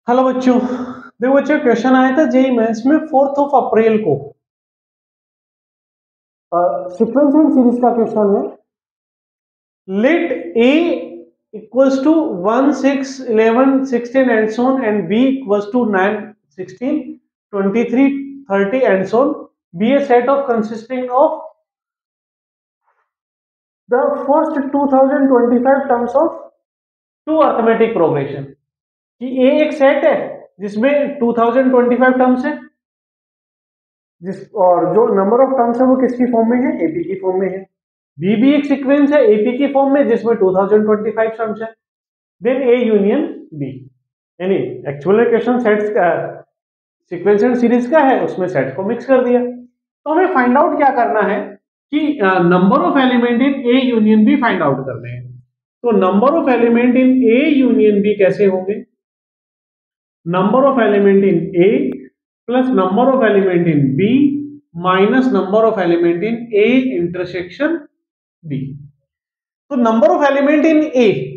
Hello बच्चों, देखो बच्चों क्वेश्चन आया था जेईई मेंस में 4 अप्रैल को। सीक्वेंस एंड सीरीज का क्वेश्चन है। Let A equals to 1 6 11 16 and so on and b equals to 9 16 23 30 and so on be a set of consisting of the first 2025 terms of two arithmetic progression। कि ए एक set है जिसमें 2025 terms है, जिस और जो नंबर ऑफ टर्म्स है वो किसकी फॉर्म में है, एपी की फॉर्म में है। बी भी एक सीक्वेंस है एपी की फॉर्म में जिसमें 2025 टर्म्स है। देन ए यूनियन बी, यानी एक्चुअल क्वेश्चन सेट्स का सीक्वेंस एंड सीरीज का है, उसमें सेट्स को मिक्स कर दिया। तो हमें फाइंड आउट क्या करना है कि number of element in A union B find out करने हैं। तो number of element in A union B कैसे होंगे? Number of element in A plus number of element in B minus number of element in A intersection B. तो number of element in A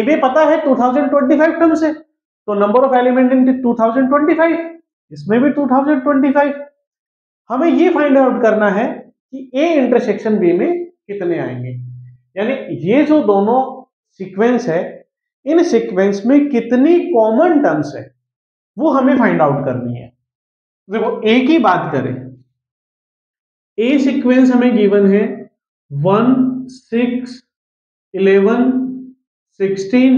में पता है 2025 terms है, तो number of element इन 2025, इसमें भी 2025। हमें ये फाइंड आउट करना है कि ए इंटरसेक्शन बी में कितने आएंगे, यानी ये जो दोनों सीक्वेंस है इन सीक्वेंस में कितनी कॉमन टर्म्स है वो हमें फाइंड आउट करनी है। देखो ए की बात करें, ए सीक्वेंस हमें गिवन है 1 6 11 16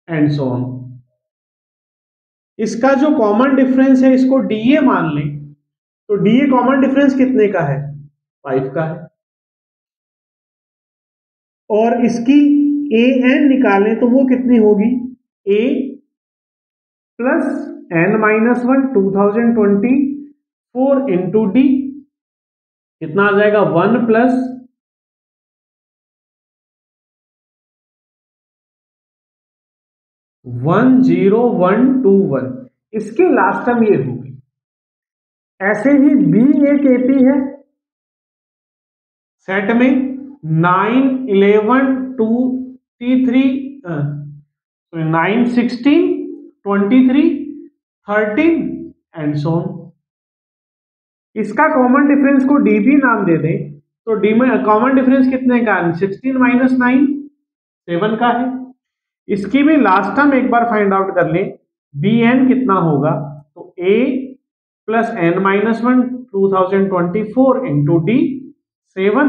एंड सो ऑन। इसका जो कॉमन डिफरेंस है इसको डीए मान लें, तो डीए कॉमन डिफरेंस कितने का है? 5 का है। और इसकी ए एन निकालें तो वो कितनी होगी? A plus N minus 1 2024 into D कितना आ जाएगा? 1 प्लस 10121। इसके लास्ट टर्म ये होगी। ऐसे ही बी एक एपी है सेट में 9 11 2 3 9 16 23 13 एंड सो ऑन। इसका कॉमन डिफरेंस को डी भी नाम दे दें तो डी में कॉमन डिफरेंस कितने का? 16 माइनस 9 7 का है। इसकी भी लास्ट टर्म एक बार फाइंड आउट कर लें, बी एन कितना होगा? तो A plus N minus 1 2024 into D 7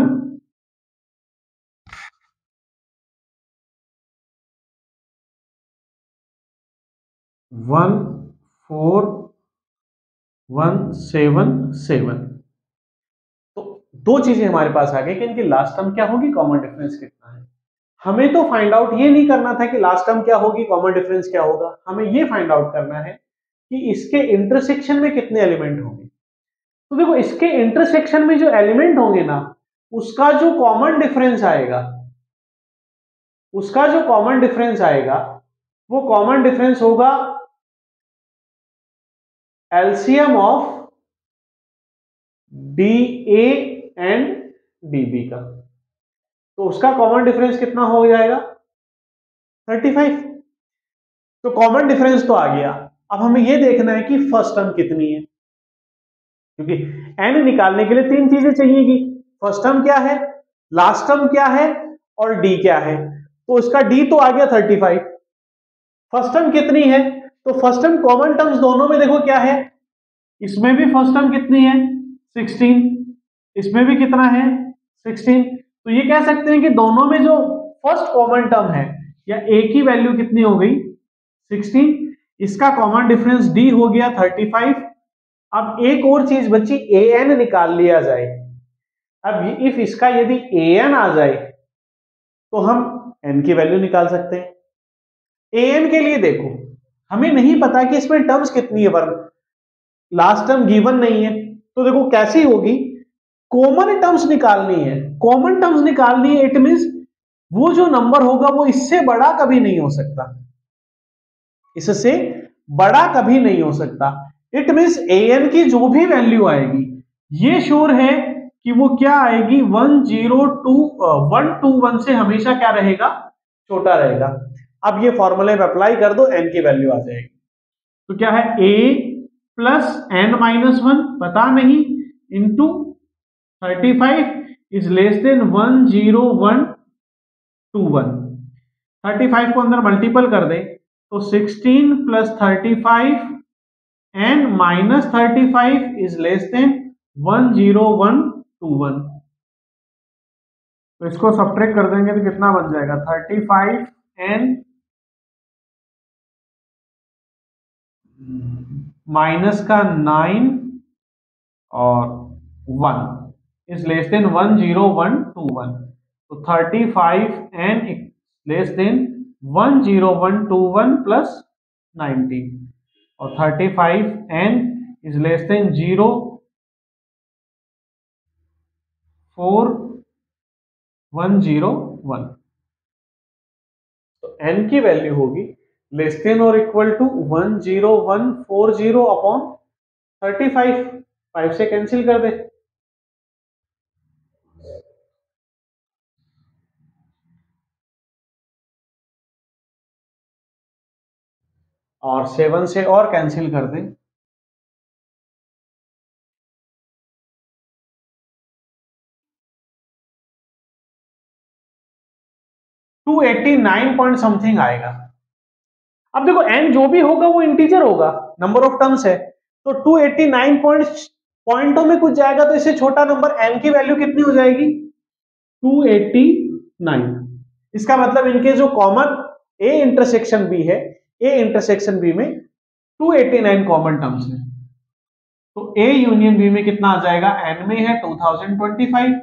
14177। तो दो चीजें हमारे पास आ गई कि इनकी लास्ट टर्म क्या होगी, कॉमन डिफरेंस कितना है। हमें तो फाइंड आउट ये नहीं करना था कि लास्ट टर्म क्या होगी, कॉमन डिफरेंस क्या होगा, हमें ये फाइंड आउट करना है कि इसके इंटरसेक्शन में कितने एलिमेंट होंगे। तो देखो इसके इंटरसेक्शन में जो एलिमेंट होंगे ना, उसका जो कॉमन डिफरेंस आएगा, उसका जो कॉमन डिफरेंस आएगा वो कॉमन डिफरेंस होगा LCM of D A and D B का। तो उसका कॉमन डिफरेंस कितना हो जाएगा? 35। तो कॉमन डिफरेंस तो आ गया। अब हमें यह देखना है कि फर्स्ट टर्म कितनी है, क्योंकि एन निकालने के लिए तीन चीजें चाहिएगी। फर्स्ट टर्म क्या है, लास्ट टर्म क्या है और डी क्या है। तो इसका डी तो आ गया 35। फर्स्ट टर्म कितनी है? तो फर्स्ट टर्म कॉमन टर्म्स दोनों में देखो क्या है, इसमें भी फर्स्ट टर्म कितनी है? 16, इसमें भी कितना है? 16। तो ये कह सकते हैं कि दोनों में जो फर्स्ट कॉमन टर्म है या ए की वैल्यू कितनी हो गई? 16। इसका कॉमन डिफरेंस डी हो गया 35। अब एक और चीज बची, ए एन निकाल लिया जाए। अब इफ इसका यदि ए एन आ जाए तो हम एन की वैल्यू निकाल सकते हैं। ए एन के लिए देखो हमें नहीं पता कि इसमें टर्म्स कितनी है, पर लास्ट टर्म गिवन नहीं है। तो देखो कैसी होगी, कॉमन टर्म्स निकालनी है। कॉमन टर्म्स निकालनी है, इट मींस वो जो नंबर होगा वो इससे बड़ा कभी नहीं हो सकता, इससे बड़ा कभी नहीं हो सकता। इट मींस ए एन की जो भी वैल्यू आएगी ये श्योर है कि वो क्या आएगी, 121 से हमेशा क्या रहेगा? छोटा रहेगा। अब ये फॉर्मूले में अप्लाई कर दो, एन की वैल्यू आ जाएगी। तो क्या है a प्लस n-1 पता नहीं इंटू 35 इज लेस देन 10121। 35 को अंदर मल्टीपल कर दे तो 16 plus 35 and minus 35 is less than 10121। तो इसको सब्ट्रैक्ट कर देंगे तो कितना बन जाएगा 35 एंड माइनस का 9 और 1 इज लेस देन 10121। तो 35 एंड लेस देन 10121 प्लस 90 और 35 एंड इज लेस देन 04101। तो n की वैल्यू होगी लेस देन और इक्वल टू 10140 अपॉन 35। 5 से कैंसिल कर दे और 7 से और कैंसिल कर दे टू 89 पॉइंट समथिंग आएगा। अब देखो n जो भी होगा वो इंटीजर होगा, नंबर ऑफ टर्म्स है, तो 289 पॉइंटों में कुछ जाएगा तो इससे छोटा नंबर n की वैल्यू कितनी हो जाएगी 289। इसका मतलब इनके जो कॉमन a इंटरसेक्शन b है, a इंटरसेक्शन b में 289 कॉमन टर्म्स है। तो a यूनियन b में कितना आ जाएगा, n में है 2025,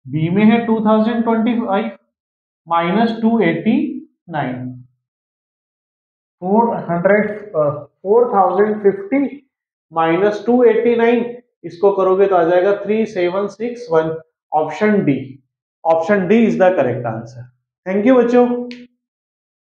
b में है 2025 माइनस 289 4050 माइनस 289 इसको करोगे तो आ जाएगा 3761। Option D, option D is the correct answer. Thank you बच्चों।